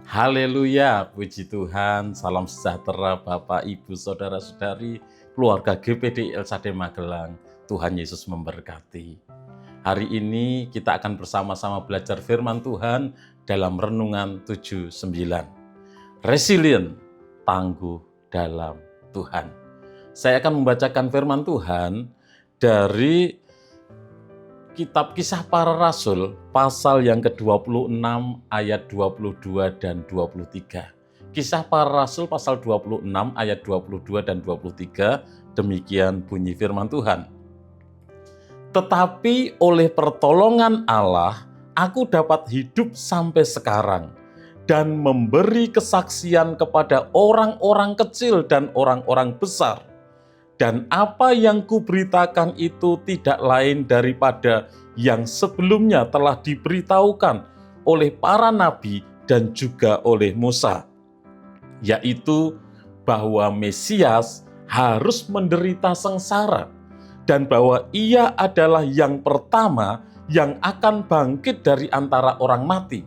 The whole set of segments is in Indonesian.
Haleluya, puji Tuhan, salam sejahtera Bapak, Ibu, Saudara-saudari, keluarga GPD Elsade Magelang. Tuhan Yesus memberkati. Hari ini kita akan bersama-sama belajar firman Tuhan dalam Renungan 79. Resilient, tangguh dalam Tuhan. Saya akan membacakan firman Tuhan dari Kitab Kisah Para Rasul, pasal yang ke-26, ayat 22 dan 23. Kisah Para Rasul, pasal 26, ayat 22 dan 23, demikian bunyi firman Tuhan. Tetapi oleh pertolongan Allah, aku dapat hidup sampai sekarang, dan memberi kesaksian kepada orang-orang kecil dan orang-orang besar. Dan apa yang kuberitakan itu tidak lain daripada yang sebelumnya telah diberitahukan oleh para nabi dan juga oleh Musa, yaitu bahwa Mesias harus menderita sengsara dan bahwa ia adalah yang pertama yang akan bangkit dari antara orang mati,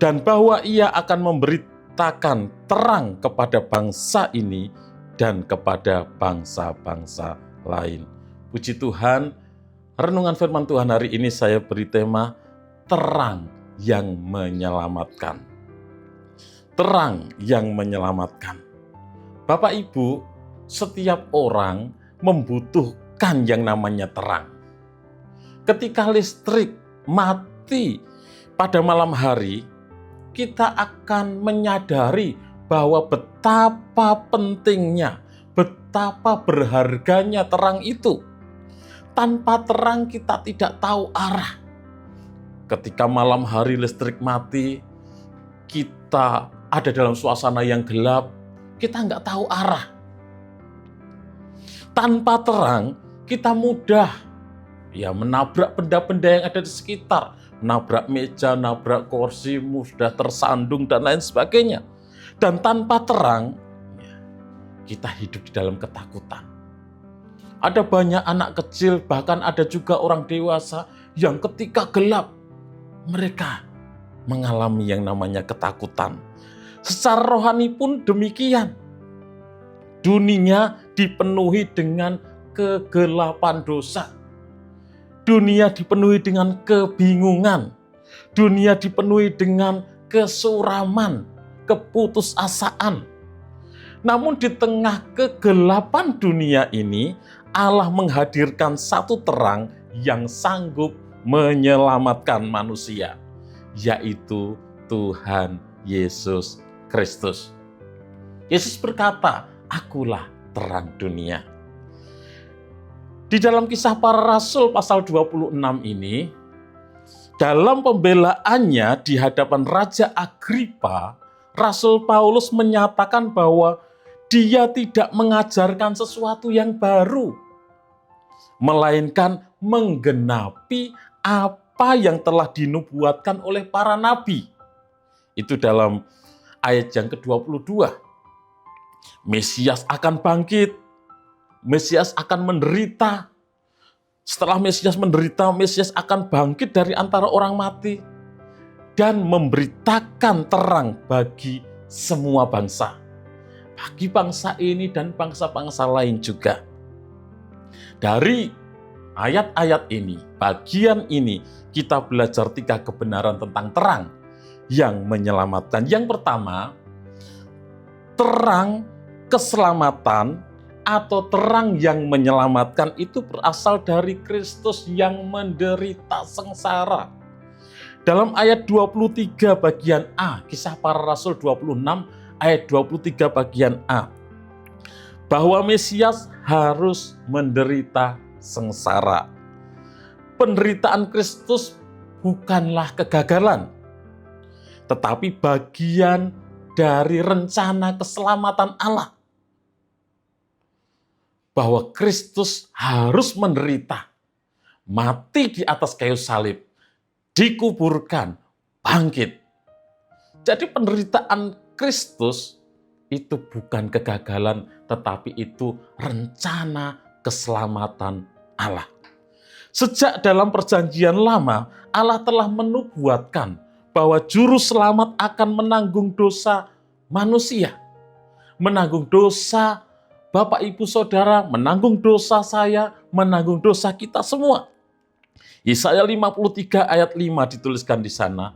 dan bahwa ia akan memberitakan terang kepada bangsa ini dan kepada bangsa-bangsa lain. Puji Tuhan, renungan firman Tuhan hari ini saya beri tema terang yang menyelamatkan. Terang yang menyelamatkan. Bapak Ibu, setiap orang membutuhkan yang namanya terang. Ketika listrik mati pada malam hari, kita akan menyadari bahwa betapa pentingnya, betapa berharganya terang itu. Tanpa terang kita tidak tahu arah. Ketika malam hari listrik mati, kita ada dalam suasana yang gelap, kita nggak tahu arah. Tanpa terang, kita mudah menabrak benda-benda yang ada di sekitar, nabrak meja, nabrak kursi, mudah tersandung dan lain sebagainya. Dan tanpa terang, kita hidup di dalam ketakutan. Ada banyak anak kecil, bahkan ada juga orang dewasa yang ketika gelap, mereka mengalami yang namanya ketakutan. Secara rohani pun demikian. Dunia dipenuhi dengan kegelapan dosa. Dunia dipenuhi dengan kebingungan. Dunia dipenuhi dengan kesuraman, keputusasaan. Namun di tengah kegelapan dunia ini, Allah menghadirkan satu terang yang sanggup menyelamatkan manusia, yaitu Tuhan Yesus Kristus. Yesus berkata, "Akulah terang dunia." Di dalam Kisah Para Rasul pasal 26 ini, dalam pembelaannya di hadapan Raja Agripa, Rasul Paulus menyatakan bahwa dia tidak mengajarkan sesuatu yang baru, melainkan menggenapi apa yang telah dinubuatkan oleh para nabi. Itu dalam ayat yang ke-22. Mesias akan bangkit, Mesias akan menderita. Setelah Mesias menderita, Mesias akan bangkit dari antara orang mati dan memberitakan terang bagi semua bangsa. Bagi bangsa ini dan bangsa-bangsa lain juga. Dari ayat-ayat ini, bagian ini, kita belajar 3 kebenaran tentang terang yang menyelamatkan. Yang pertama, terang keselamatan atau terang yang menyelamatkan itu berasal dari Kristus yang menderita sengsara. Dalam ayat 23 bagian A, Kisah Para Rasul 26 ayat 23 bagian A, bahwa Mesias harus menderita sengsara. Penderitaan Kristus bukanlah kegagalan, tetapi bagian dari rencana keselamatan Allah. Bahwa Kristus harus menderita, mati di atas kayu salib, dikuburkan, bangkit. Jadi penderitaan Kristus itu bukan kegagalan, tetapi itu rencana keselamatan Allah. Sejak dalam perjanjian lama, Allah telah menubuatkan bahwa juru selamat akan menanggung dosa manusia. Menanggung dosa Bapak, Ibu, Saudara, menanggung dosa saya, menanggung dosa kita semua. Yesaya 53 ayat 5 dituliskan di sana,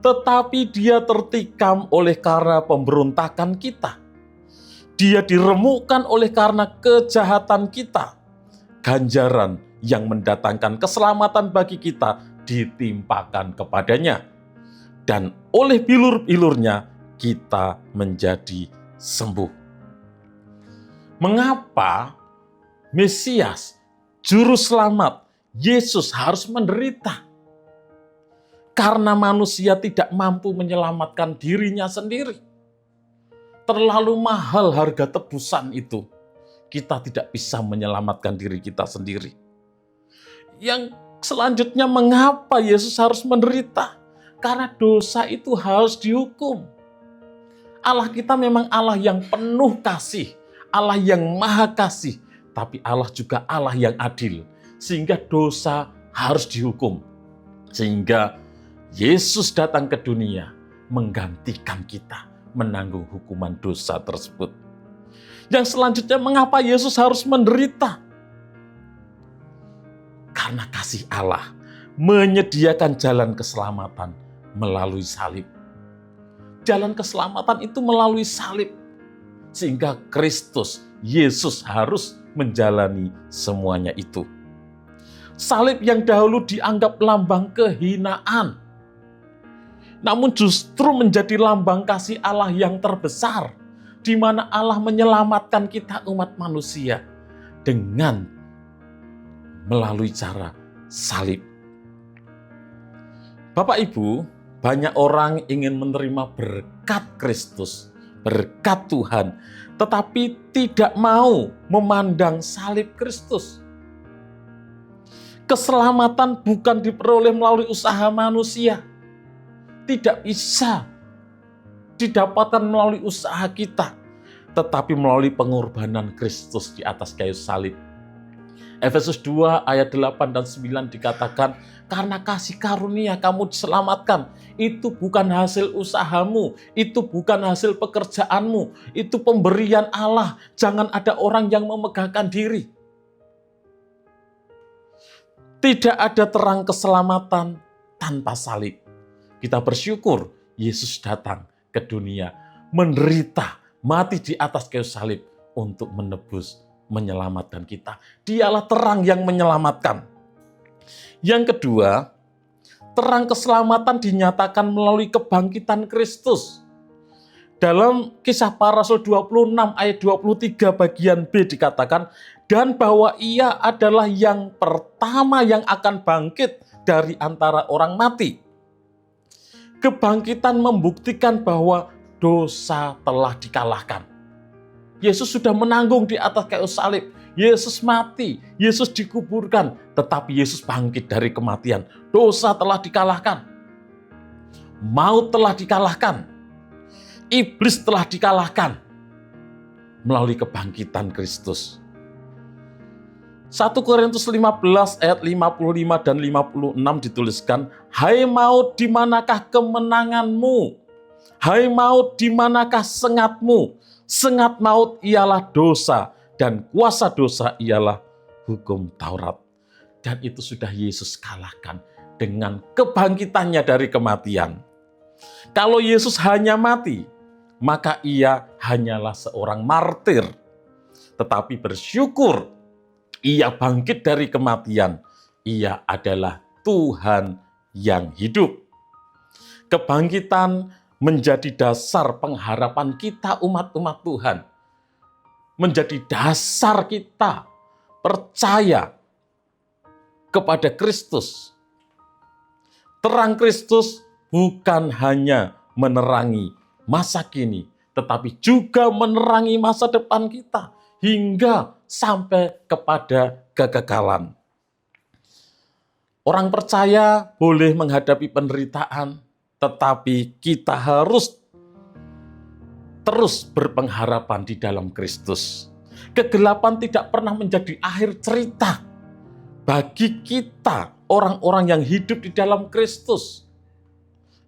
tetapi dia tertikam oleh karena pemberontakan kita. Dia diremukkan oleh karena kejahatan kita. Ganjaran yang mendatangkan keselamatan bagi kita ditimpakan kepadanya. Dan oleh bilur-bilurnya kita menjadi sembuh. Mengapa Mesias, Juru Selamat, Yesus harus menderita? Karena manusia tidak mampu menyelamatkan dirinya sendiri. Terlalu mahal harga tebusan itu. Kita tidak bisa menyelamatkan diri kita sendiri. Yang selanjutnya, mengapa Yesus harus menderita? Karena dosa itu harus dihukum. Allah kita memang Allah yang penuh kasih, Allah yang maha kasih, tapi Allah juga Allah yang adil. Sehingga dosa harus dihukum. Sehingga Yesus datang ke dunia menggantikan kita menanggung hukuman dosa tersebut. Yang selanjutnya, mengapa Yesus harus menderita? Karena kasih Allah menyediakan jalan keselamatan melalui salib. Jalan keselamatan itu melalui salib. Sehingga Kristus, Yesus harus menjalani semuanya itu. Salib yang dahulu dianggap lambang kehinaan, namun justru menjadi lambang kasih Allah yang terbesar, di mana Allah menyelamatkan kita umat manusia dengan melalui cara salib. Bapak Ibu, banyak orang ingin menerima berkat Kristus, berkat Tuhan, tetapi tidak mau memandang salib Kristus. Keselamatan bukan diperoleh melalui usaha manusia. Tidak bisa didapatkan melalui usaha kita, tetapi melalui pengorbanan Kristus di atas kayu salib. Efesus 2 ayat 8 dan 9 dikatakan, karena kasih karunia kamu diselamatkan. Itu bukan hasil usahamu, itu bukan hasil pekerjaanmu, itu pemberian Allah. Jangan ada orang yang memegahkan diri. Tidak ada terang keselamatan tanpa salib. Kita bersyukur Yesus datang ke dunia, menderita, mati di atas kayu salib untuk menebus, menyelamatkan kita. Dialah terang yang menyelamatkan. Yang kedua, terang keselamatan dinyatakan melalui kebangkitan Kristus. Dalam Kisah Para Rasul 26 ayat 23 bagian B dikatakan, dan bahwa ia adalah yang pertama yang akan bangkit dari antara orang mati. Kebangkitan membuktikan bahwa dosa telah dikalahkan. Yesus sudah menanggung di atas kayu salib. Yesus mati, Yesus dikuburkan, tetapi Yesus bangkit dari kematian. Dosa telah dikalahkan. Maut telah dikalahkan. Iblis telah dikalahkan melalui kebangkitan Kristus. 1 Korintus 15 ayat 55 dan 56 dituliskan, hai maut, di manakah kemenanganmu? Hai maut, di manakah sengatmu? Sengat maut ialah dosa, dan kuasa dosa ialah hukum Taurat. Dan itu sudah Yesus kalahkan dengan kebangkitannya dari kematian. Kalau Yesus hanya mati, maka ia hanyalah seorang martir. Tetapi bersyukur, ia bangkit dari kematian. Ia adalah Tuhan yang hidup. Kebangkitan menjadi dasar pengharapan kita umat-umat Tuhan. Menjadi dasar kita percaya kepada Kristus. Terang Kristus bukan hanya menerangi masa kini, tetapi juga menerangi masa depan kita hingga sampai kepada kekekalan. Orang percaya boleh menghadapi penderitaan, tetapi kita harus terus berpengharapan di dalam Kristus. Kegelapan tidak pernah menjadi akhir cerita bagi kita, orang-orang yang hidup di dalam Kristus.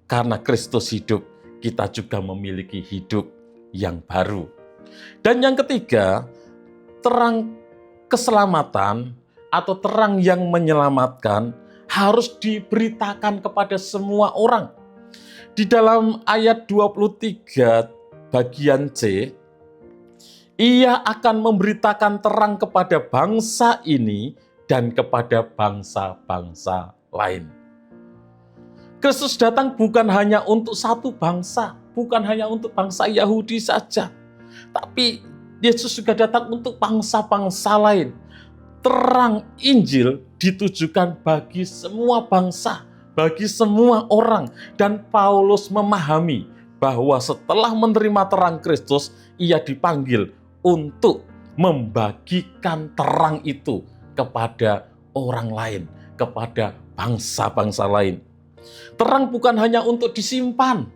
karena Kristus hidup, kita juga memiliki hidup yang baru. Dan yang ketiga, terang keselamatan atau terang yang menyelamatkan harus diberitakan kepada semua orang. Di dalam ayat 23 bagian C, ia akan memberitakan terang kepada bangsa ini dan kepada bangsa-bangsa lain. Kristus datang bukan hanya untuk satu bangsa, bukan hanya untuk bangsa Yahudi saja, tapi Yesus juga datang untuk bangsa-bangsa lain. Terang Injil ditujukan bagi semua bangsa, bagi semua orang. Dan Paulus memahami bahwa setelah menerima terang Kristus, ia dipanggil untuk membagikan terang itu kepada orang lain, kepada bangsa-bangsa lain. Terang bukan hanya untuk disimpan.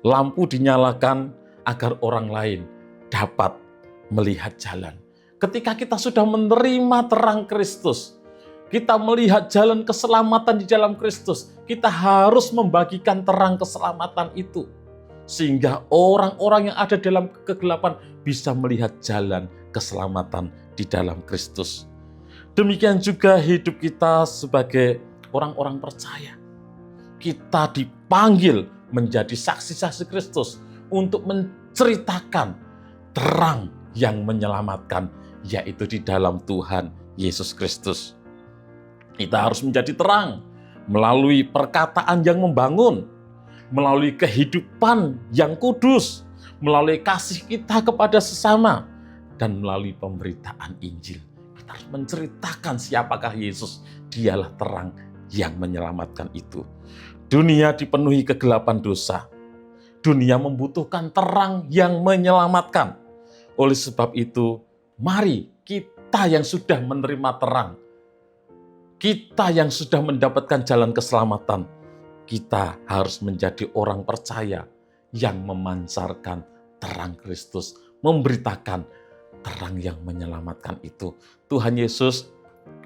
Lampu dinyalakan agar orang lain dapat melihat jalan. Ketika kita sudah menerima terang Kristus, kita melihat jalan keselamatan di dalam Kristus, kita harus membagikan terang keselamatan itu. Sehingga orang-orang yang ada dalam kegelapan bisa melihat jalan keselamatan di dalam Kristus. Demikian juga hidup kita sebagai orang-orang percaya. Kita dipanggil menjadi saksi-saksi Kristus untuk menceritakan terang yang menyelamatkan, yaitu di dalam Tuhan Yesus Kristus. Kita harus menjadi terang melalui perkataan yang membangun, melalui kehidupan yang kudus, melalui kasih kita kepada sesama, dan melalui pemberitaan Injil. Kita harus menceritakan siapakah Yesus. Dialah terang yang menyelamatkan itu. Dunia dipenuhi kegelapan dosa. Dunia membutuhkan terang yang menyelamatkan. Oleh sebab itu, mari kita yang sudah menerima terang, kita yang sudah mendapatkan jalan keselamatan, kita harus menjadi orang percaya yang memancarkan terang Kristus, memberitakan terang yang menyelamatkan itu. Tuhan Yesus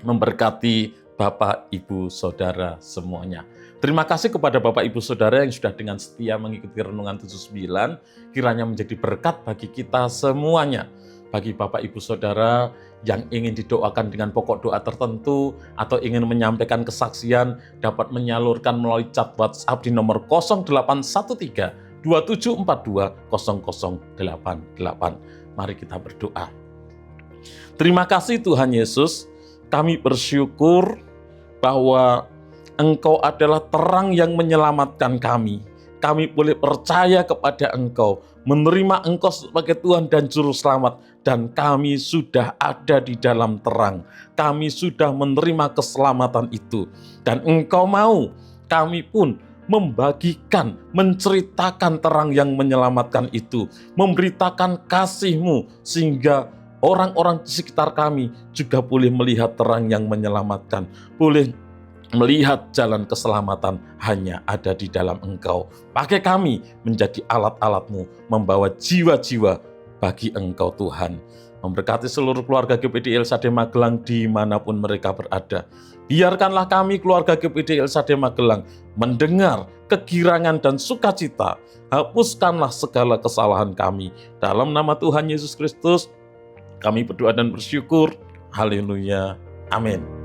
memberkati Bapak, Ibu, Saudara semuanya. Terima kasih kepada Bapak, Ibu, Saudara yang sudah dengan setia mengikuti Renungan 79. Kiranya menjadi berkat bagi kita semuanya. Bagi Bapak, Ibu, Saudara yang ingin didoakan dengan pokok doa tertentu atau ingin menyampaikan kesaksian, dapat menyalurkan melalui chat WhatsApp di nomor 0813 2742 0088. Mari kita berdoa. Terima kasih Tuhan Yesus, kami bersyukur bahwa Engkau adalah terang yang menyelamatkan kami. Kami boleh percaya kepada Engkau, menerima Engkau sebagai Tuhan dan Juru Selamat, dan kami sudah ada di dalam terang. Kami sudah menerima keselamatan itu, dan Engkau mau kami pun membagikan, menceritakan terang yang menyelamatkan itu, memberitakan kasih-Mu, sehingga orang-orang di sekitar kami juga boleh melihat terang yang menyelamatkan, boleh melihat jalan keselamatan hanya ada di dalam Engkau. Pakai kami menjadi alat-alat-Mu, membawa jiwa-jiwa bagi Engkau Tuhan. Memberkati seluruh keluarga GPD Elsade Magelang dimanapun mereka berada. Biarkanlah kami keluarga GPD Elsade Magelang mendengar kegirangan dan sukacita. Hapuskanlah segala kesalahan kami. Dalam nama Tuhan Yesus Kristus, kami berdoa dan bersyukur. Haleluya. Amin.